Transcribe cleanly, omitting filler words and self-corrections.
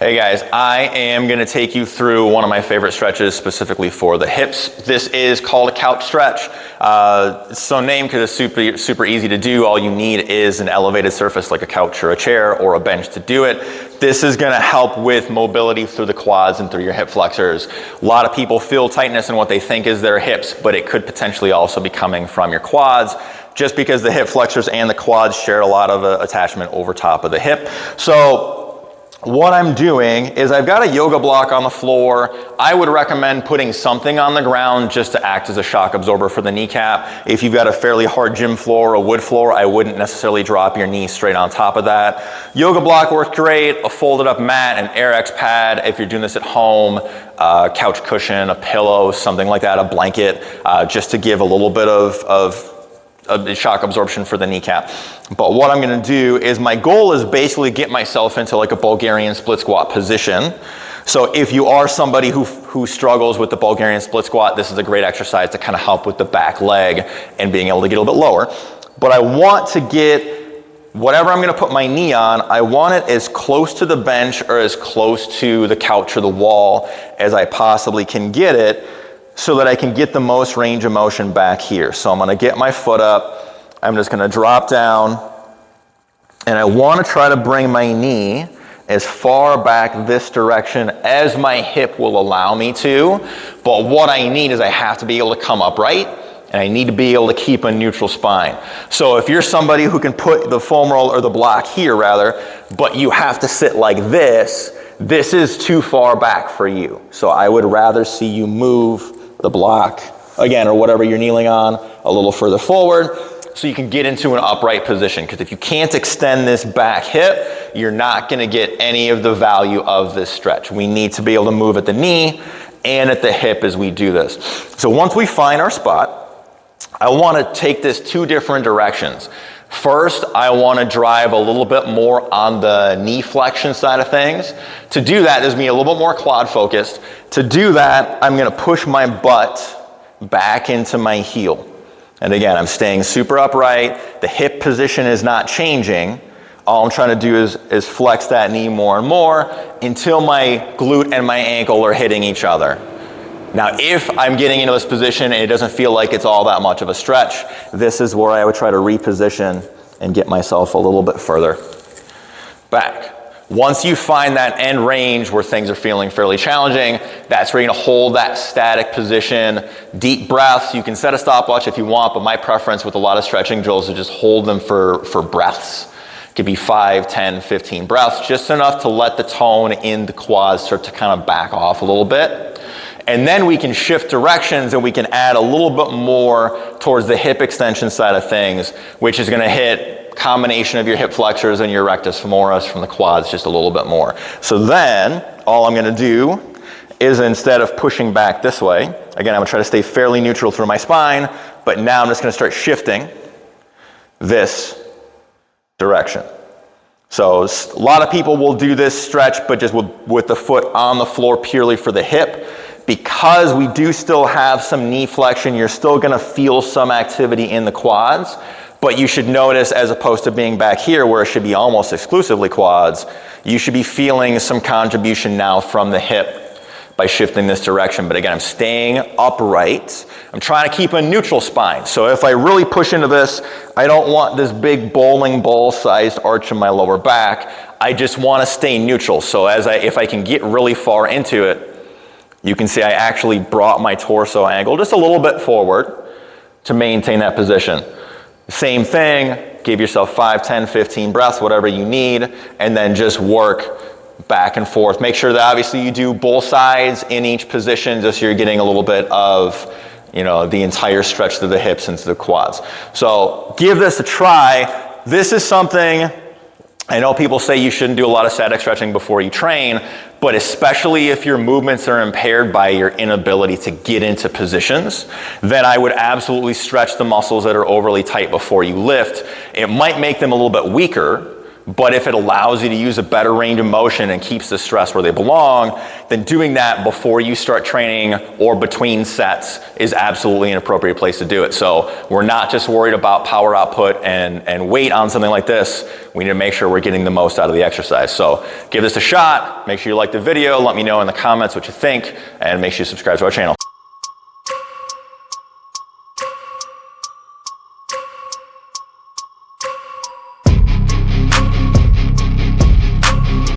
Hey guys, I am gonna take you through one of my favorite stretches specifically for the hips. This is called a couch stretch. It's so named because it's super easy to do. All you need is an elevated surface like a couch or a chair or a bench to do it. This is gonna help with mobility through the quads and through your hip flexors. A lot of people feel tightness in what they think is their hips, but it could potentially also be coming from your quads, just because the hip flexors and the quads share a lot of attachment over top of the hip. So what I'm doing is I've got a yoga block on the floor. I would recommend putting something on the ground just to act as a shock absorber for the kneecap. If you've got a fairly hard gym floor or a wood floor, I wouldn't necessarily drop your knee straight on top of that. Yoga block works great, a folded up mat, an AirX pad if you're doing this at home, a couch cushion, a pillow, something like that, a blanket, just to give a little bit of shock absorption for the kneecap. But what I'm gonna do is my goal is basically get myself into like a Bulgarian split squat position. So if you are somebody who struggles with the Bulgarian split squat, this is a great exercise to kind of help with the back leg and being able to get a little bit lower. But I want to get whatever I'm gonna put my knee on, I want it as close to the bench or as close to the couch or the wall as I possibly can get it, so that I can get the most range of motion back here. So I'm gonna get my foot up, I'm just gonna drop down, and I wanna try to bring my knee as far back this direction as my hip will allow me to. But what I need is I have to be able to come upright, and I need to be able to keep a neutral spine. So if you're somebody who can put the foam roll or the block here rather, but you have to sit like this is too far back for you. So I would rather see you move the block, again, or whatever you're kneeling on, a little further forward so you can get into an upright position. Because if you can't extend this back hip, you're not gonna get any of the value of this stretch. We need to be able to move at the knee and at the hip as we do this. So once we find our spot, I wanna take this two different directions. First, I want to drive a little bit more on the knee flexion side of things. To do that, this is me a little bit more quad focused. To do that, I'm going to push my butt back into my heel. And again, I'm staying super upright. The hip position is not changing. All I'm trying to do is flex that knee more and more until my glute and my ankle are hitting each other. Now, if I'm getting into this position and it doesn't feel like it's all that much of a stretch, this is where I would try to reposition and get myself a little bit further back. Once you find that end range where things are feeling fairly challenging, that's where you're gonna hold that static position, deep breaths. You can set a stopwatch if you want, but my preference with a lot of stretching drills is just hold them for breaths. It could be 5, 10, 15 breaths, just enough to let the tone in the quads start to kind of back off a little bit. And then we can shift directions and we can add a little bit more towards the hip extension side of things, which is gonna hit combination of your hip flexors and your rectus femoris from the quads just a little bit more. So then, all I'm gonna do is instead of pushing back this way, again, I'm gonna try to stay fairly neutral through my spine, but now I'm just gonna start shifting this direction. So a lot of people will do this stretch, but just with the foot on the floor purely for the hip. Because we do still have some knee flexion, you're still gonna feel some activity in the quads, but you should notice, as opposed to being back here where it should be almost exclusively quads, you should be feeling some contribution now from the hip by shifting this direction. But again, I'm staying upright. I'm trying to keep a neutral spine. So if I really push into this, I don't want this big bowling ball sized arch in my lower back. I just wanna stay neutral. So if I can get really far into it, you can see I actually brought my torso angle just a little bit forward to maintain that position. Same thing, give yourself 5, 10, 15 breaths, whatever you need, and then just work back and forth. Make sure that obviously you do both sides in each position, just so you're getting a little bit of, the entire stretch through the hips into the quads. So give this a try. This is something, I know people say you shouldn't do a lot of static stretching before you train, but especially if your movements are impaired by your inability to get into positions, then I would absolutely stretch the muscles that are overly tight before you lift. It might make them a little bit weaker, But if it allows you to use a better range of motion and keeps the stress where they belong, then doing that before you start training or between sets is absolutely an appropriate place to do it. So we're not just worried about power output and weight on something like this. We need to make sure we're getting the most out of the exercise. So give this a shot. Make sure you like the video. Let me know in the comments what you think, and make sure you subscribe to our channel.